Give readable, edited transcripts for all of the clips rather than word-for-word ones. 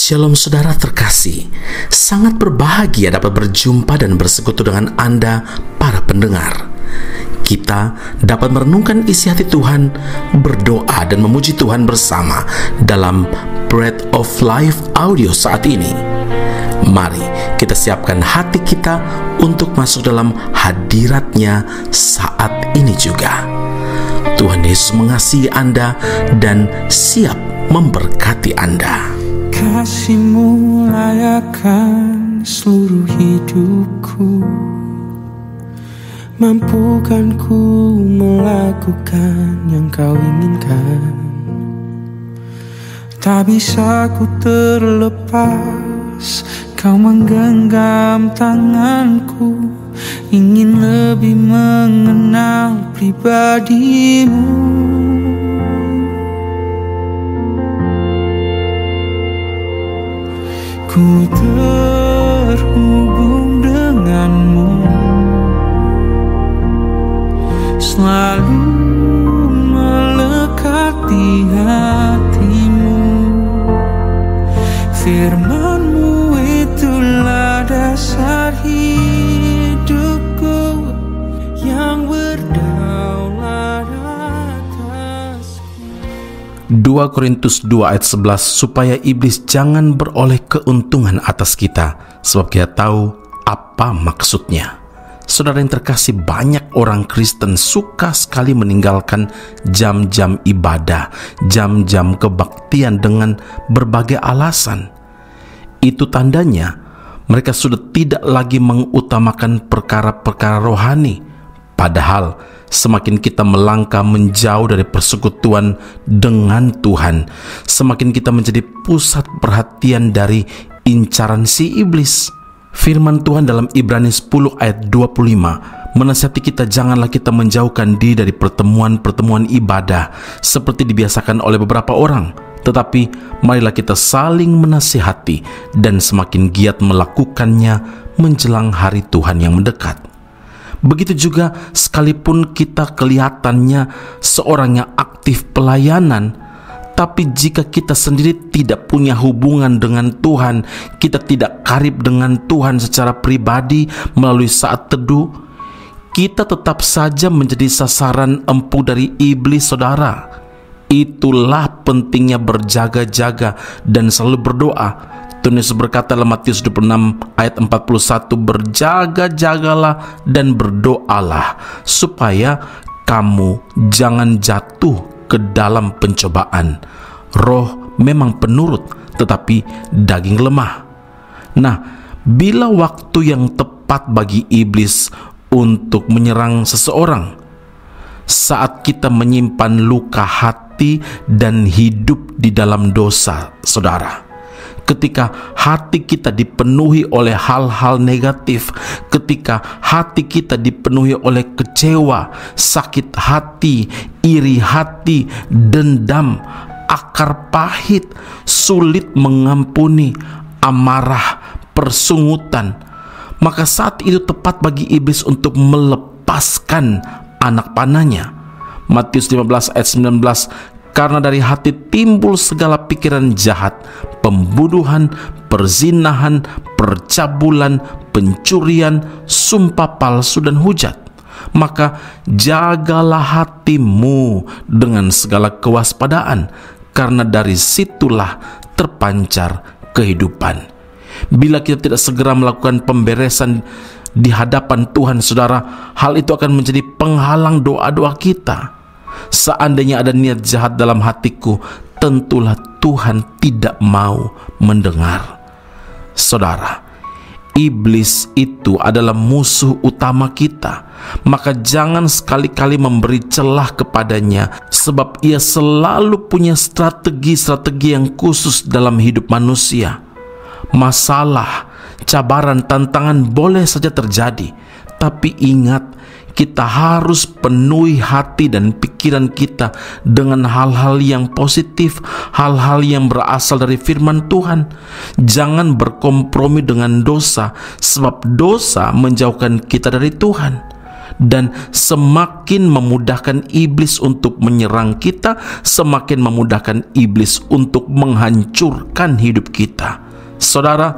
Shalom saudara terkasih, sangat berbahagia dapat berjumpa dan bersekutu dengan Anda para pendengar. Kita dapat merenungkan isi hati Tuhan, berdoa dan memuji Tuhan bersama dalam Bread of Life audio saat ini. Mari kita siapkan hati kita untuk masuk dalam hadirat-Nya saat ini juga. Tuhan Yesus mengasihi Anda dan siap memberkati Anda. Kasih-Mu layakkan seluruh hidupku, mampukan ku melakukan yang Kau inginkan. Tak bisa ku terlepas, Kau menggenggam tanganku, ingin lebih mengenal pribadi-Mu. Ku terhubung denganmu, selalu melekat di hatimu. Firman-Mu itulah dasar hidupku yang berdaulat atasku. 2 Korintus 2 ayat 11, supaya iblis jangan beroleh keuntungan atas kita, sebab kita tahu apa maksudnya. Saudara yang terkasih, banyak orang Kristen suka sekali meninggalkan jam-jam ibadah, jam-jam kebaktian dengan berbagai alasan. Itu tandanya mereka sudah tidak lagi mengutamakan perkara-perkara rohani. Padahal semakin kita melangkah menjauh dari persekutuan dengan Tuhan, semakin kita menjadi pusat perhatian dari incaran si iblis. Firman Tuhan dalam Ibrani 10 ayat 25 menasihati kita, janganlah kita menjauhkan diri dari pertemuan-pertemuan ibadah seperti dibiasakan oleh beberapa orang, tetapi marilah kita saling menasihati dan semakin giat melakukannya menjelang hari Tuhan yang mendekat. Begitu juga sekalipun kita kelihatannya seorang yang aktif pelayanan, tapi jika kita sendiri tidak punya hubungan dengan Tuhan, kita tidak karib dengan Tuhan secara pribadi melalui saat teduh, kita tetap saja menjadi sasaran empuk dari iblis, saudara. Itulah pentingnya berjaga-jaga dan selalu berdoa. Tuhan Yesus berkata dalam Matius 26 ayat 41, berjaga-jagalah dan berdoalah supaya kamu jangan jatuh ke dalam pencobaan. Roh memang penurut, tetapi daging lemah. Nah, bila waktu yang tepat bagi iblis untuk menyerang seseorang, saat kita menyimpan luka hati dan hidup di dalam dosa, saudara. Ketika hati kita dipenuhi oleh hal-hal negatif, ketika hati kita dipenuhi oleh kecewa, sakit hati, iri hati, dendam, akar pahit, sulit mengampuni, amarah, persungutan, maka saat itu tepat bagi iblis untuk melepaskan anak panahnya. Matius 15 ayat 19, karena dari hati timbul segala pikiran jahat, pembunuhan, perzinahan, percabulan, pencurian, sumpah palsu, dan hujat. Maka jagalah hatimu dengan segala kewaspadaan, karena dari situlah terpancar kehidupan. Bila kita tidak segera melakukan pemberesan di hadapan Tuhan, saudara, hal itu akan menjadi penghalang doa-doa kita. Seandainya ada niat jahat dalam hatiku, tentulah Tuhan tidak mau mendengar. Saudara, iblis itu adalah musuh utama kita. Maka jangan sekali-kali memberi celah kepadanya, sebab ia selalu punya strategi-strategi yang khusus dalam hidup manusia. Masalah, cabaran, tantangan boleh saja terjadi, tapi ingat, kita harus penuhi hati dan pikiran kita dengan hal-hal yang positif, hal-hal yang berasal dari firman Tuhan. Jangan berkompromi dengan dosa, sebab dosa menjauhkan kita dari Tuhan. dan semakin memudahkan iblis untuk menyerang kita, semakin memudahkan iblis untuk menghancurkan hidup kita. Saudara,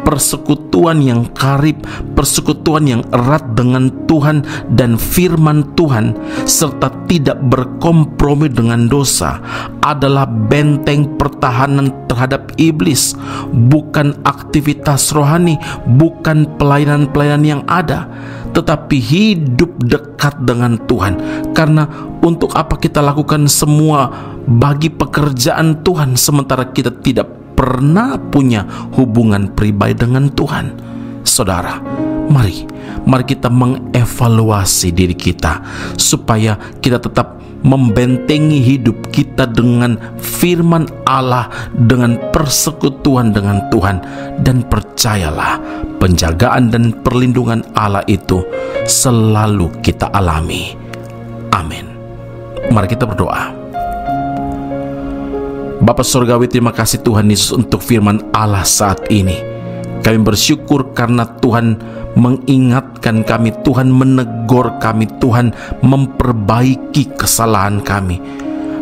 persekutuan yang karib, persekutuan yang erat dengan Tuhan dan firman Tuhan, serta tidak berkompromi dengan dosa adalah benteng pertahanan terhadap iblis, bukan aktivitas rohani, bukan pelayanan-pelayanan yang ada, tetapi hidup dekat dengan Tuhan. Karena untuk apa kita lakukan semua bagi pekerjaan Tuhan sementara kita tidak pernah punya hubungan pribadi dengan Tuhan? Saudara, mari kita mengevaluasi diri kita supaya kita tetap membentengi hidup kita dengan firman Allah, dengan persekutuan dengan Tuhan, dan percayalah, penjagaan dan perlindungan Allah itu selalu kita alami. Amin. Mari kita berdoa. Bapa Surgawi, terima kasih Tuhan Yesus untuk firman Allah saat ini. Kami bersyukur karena Tuhan mengingatkan kami, Tuhan menegur kami, Tuhan memperbaiki kesalahan kami.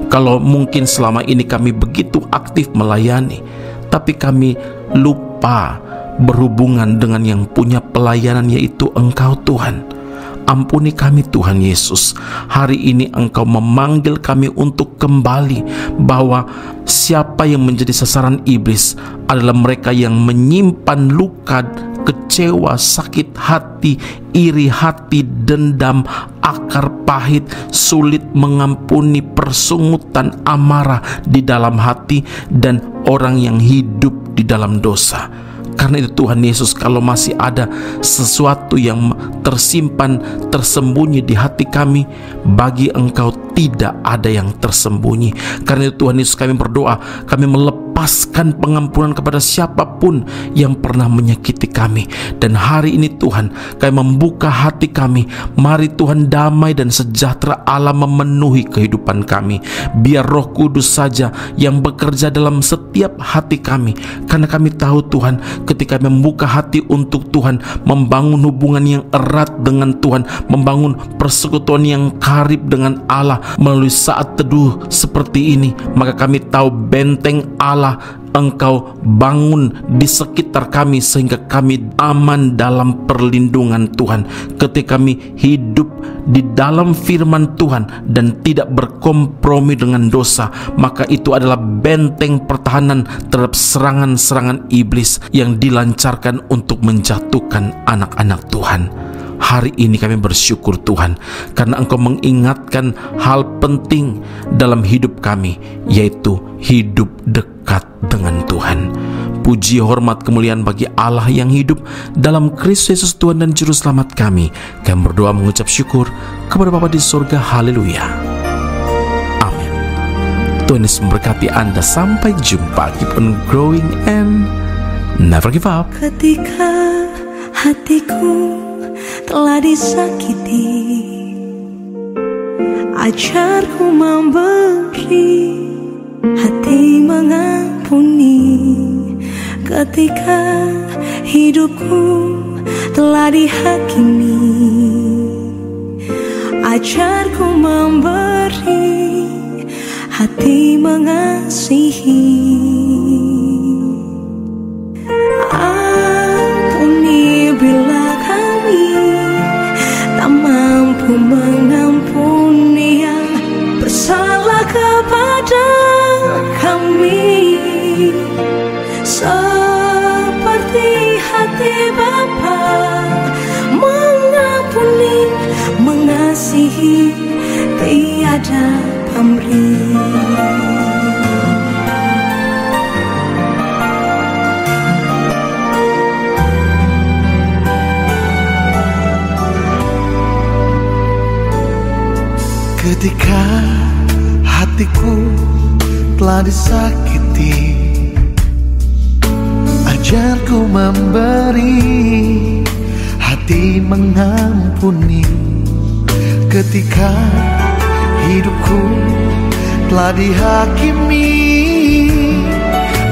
Kalau mungkin selama ini kami begitu aktif melayani, tapi kami lupa berhubungan dengan yang punya pelayanan, yaitu Engkau Tuhan. Ampuni kami Tuhan Yesus. Hari ini Engkau memanggil kami untuk kembali, bahwa siapa yang menjadi sasaran iblis adalah mereka yang menyimpan luka, kecewa, sakit hati, iri hati, dendam, akar pahit, sulit mengampuni, persungutan, amarah di dalam hati, dan orang yang hidup di dalam dosa. Karena itu Tuhan Yesus, kalau masih ada sesuatu yang tersimpan, tersembunyi di hati kami, bagi Engkau tidak ada yang tersembunyi. Karena itu Tuhan Yesus, kami berdoa, kami melepaskan pengampunan kepada siapapun yang pernah menyakiti kami. Dan hari ini Tuhan, kami membuka hati kami. Mari Tuhan, damai dan sejahtera Allah memenuhi kehidupan kami. Biar Roh Kudus saja yang bekerja dalam setiap hati kami. Karena kami tahu Tuhan, ketika membuka hati untuk Tuhan, membangun hubungan yang erat dengan Tuhan, membangun persekutuan yang karib dengan Allah melalui saat teduh seperti ini, maka kami tahu benteng Allah Engkau bangun di sekitar kami, sehingga kami aman dalam perlindungan Tuhan. Ketika kami hidup di dalam firman Tuhan dan tidak berkompromi dengan dosa, maka itu adalah benteng pertahanan terhadap serangan-serangan iblis yang dilancarkan untuk menjatuhkan anak-anak Tuhan. Hari ini kami bersyukur Tuhan, karena Engkau mengingatkan hal penting dalam hidup kami, yaitu hidup dekat dengan Tuhan. Puji, hormat, kemuliaan bagi Allah yang hidup dalam Kristus Yesus Tuhan dan Juru Selamat kami. Kami berdoa mengucap syukur kepada Bapa di surga. Haleluya. Amin. Tuhan Yesus memberkati Anda. Sampai jumpa. Keep on growing and never give up. Ketika hatiku telah disakiti, ajarku memberi, hati mengampuni. Ketika hidupku telah dihakimi, ajarku memberi, hati mengasihi. Ampuni bila kami tak mampu mengampuni yang bersalah kepada kami, seperti hati Bapa mengampuni, mengasihi, tiada pamrih. Ketika hatiku telah disakiti, ajarku memberi, hati mengampuni. Ketika hidupku telah dihakimi,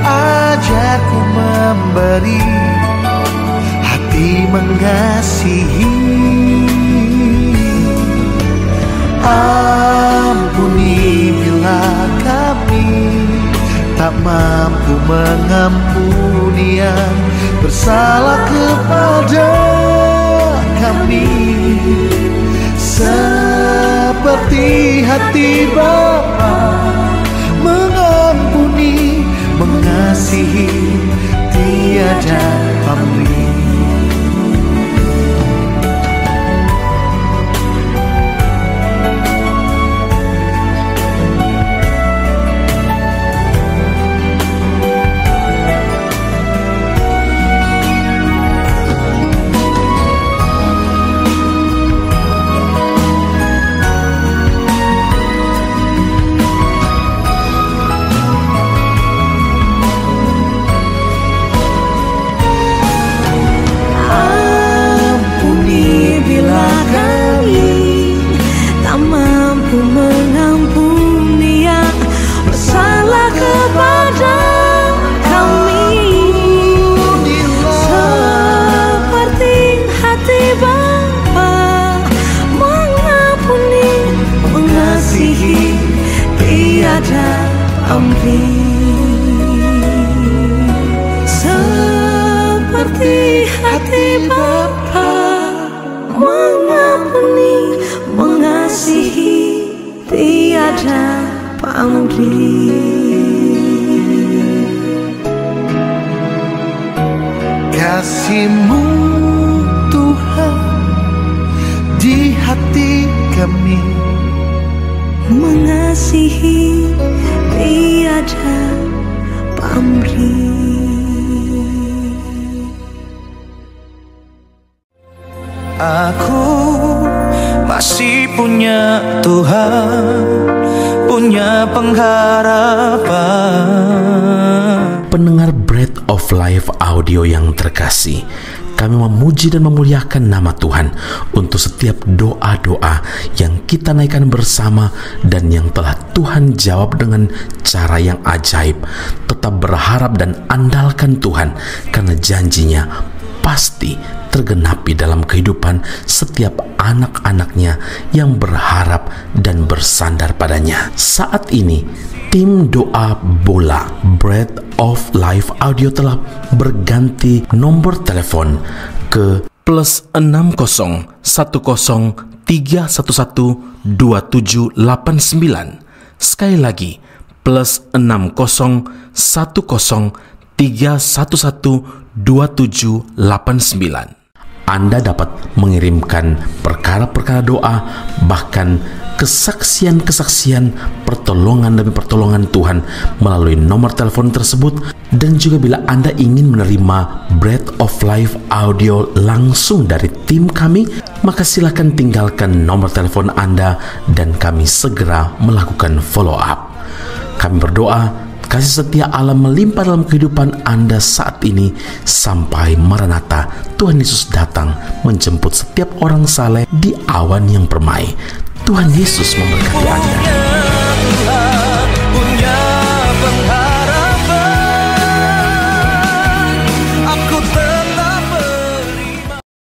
ajarku memberi, hati mengasihi. Ampuni bila kami tak mampu mengampuni yang bersalah kepada kami, seperti hati Bapa mengampuni, mengasihi, tiada pamrih. Seperti hati Bapa mengampuni, mengasihi, tiada pamrih. Kasih-Mu Tuhan di hati kami, mengasihi, tiada pamrih. Aku masih punya Tuhan, punya pengharapan. Pendengar Bread of Life audio yang terkasih, kami memuji dan memuliakan nama Tuhan untuk setiap doa-doa yang kita naikkan bersama dan yang telah Tuhan jawab dengan cara yang ajaib. Tetap berharap dan andalkan Tuhan, karena janjinya pasti tergenapi dalam kehidupan setiap anak-anaknya yang berharap dan bersandar padanya. Saat ini, tim doa bola Bread of Life audio telah berganti nomor telepon ke +60 10 311 2789. Sekali lagi, +60 10 311 2789. Anda dapat mengirimkan perkara-perkara doa, bahkan kesaksian-kesaksian, pertolongan demi pertolongan Tuhan melalui nomor telepon tersebut. Dan juga bila Anda ingin menerima Bread of Life audio langsung dari tim kami, maka silakan tinggalkan nomor telepon Anda dan kami segera melakukan follow up. Kami berdoa kasih setia Allah melimpah dalam kehidupan Anda saat ini sampai Maranatha, Tuhan Yesus datang menjemput setiap orang saleh di awan yang permai. Tuhan Yesus memberkati Anda.